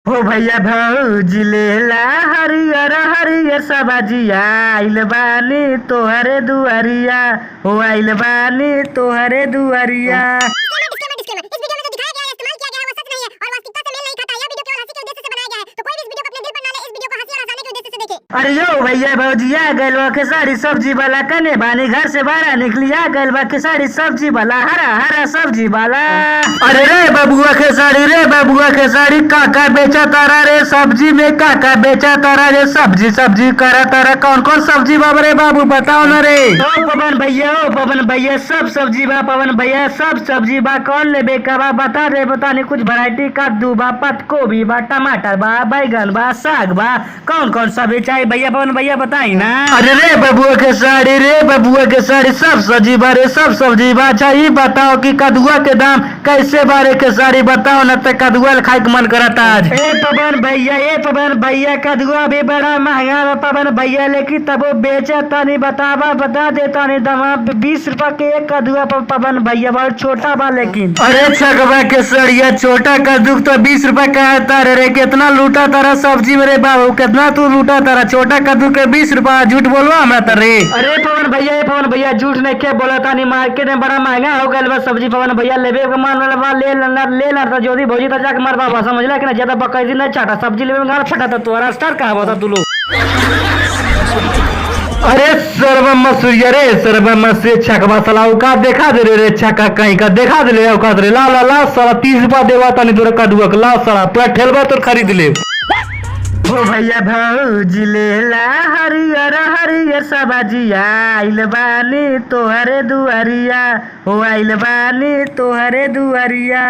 हो भैया भौजी लेला हरियर हरियर सब्जिया आइल बानी तोहरे दुआरिया। हो आइल बानी तोहरे दुआरिया। डिस्क्लेमर डिस्क्लेमर डिस्क्लेमर इस वीडियो में जो दिखाया गया है या इस्तेमाल किया गया है वो सच नहीं है और वास्तविकता से मेल नहीं खाता। यह वीडियो केवल हंसी के उद्देश्य से बनाया गया है, तो कोई भी इस वीडियो को अपने दिल पर ना ले। इस वीडियो को हंसी और हंसाने के उद्देश्य से देखें। अरे यो भैया भौजिया गलवा के साड़ी सब्जी वाला कने बानी घर से बाहर निकलिया गलवा के साड़ी सब्जी वाला हरा हरा सब्जी वाला। अरे रे बबुआ के साड़ी रे बबुआ के साड़ी काका बेचा तारा रे सब्जी में काका बेचा तारा रे सब्जी सब्जी करा तारा कौन कौन सब्जी बाबा रे बाबू बताओ न रे। ओ पवन भैया सब सब्जी बा पवन भैया सब सब्जी बा कौन लेबे का बा बता दे बता नहीं कुछ वैरायटी कद्दू बा पत्ता गोभी बा टमाटर बा बैगन बा साग बा कौन कौन सब्जी चाहिए भैया पवन भैया बताई ना। अरे रे बबुआ के साड़ी सब सब्जी बा रे सब सब्जी बा चाहिए बताओ कि कद्दुआ के दाम कैसे बारे के साड़ी बताओ न तो कद्दुआ खाए के मन करता आज। ए पवन भैया कद्दुआ भी बड़ा महंगा बा पवन भैया लेकिन तबो बेचे तानी बतावा बता दे तानी दमा 20 रुपया के एक कद्दुआ पवन भैया बहुत छोटा बा लेकिन। अरे छकवा के सड़िया छोटा कद्दू तो 20 रुपया का है रे कितना लूटा तारा सब्जी मेरे बाबू कितना तू लूटा तारा छोटा कद्दू के 20 रुपया झूठ बोलवा हमें तरे। अरे पवन भैया झूठ नहीं क्या बोला तानी मार्केट में बड़ा महंगा हो गया बस सब्जी पवन भैया लेबे के मन ले ला जोधी भौजी तो जाके मार बाबा समझला कि ना ज्यादा बकैदी नहीं चाटा सब्जी लेबे में गाल फटा था तोरा स्टार कहा बता तू लोग। अरे सर्व मसूरिया छकवा साला औकात देखा दे रे छक्का कहीं का देखा दे औकात रे ला ला ला साला 30 रुपया देवा तानी तोरा कद्दुआ के ला साला पूरा ठेलबा तो खरीद ले। हो भैया भौजी लेला हरियर हरियर सब्जिया आइल बानी तोहरे दुआरिया। हो आइल बानी तोहरे दुआरिया।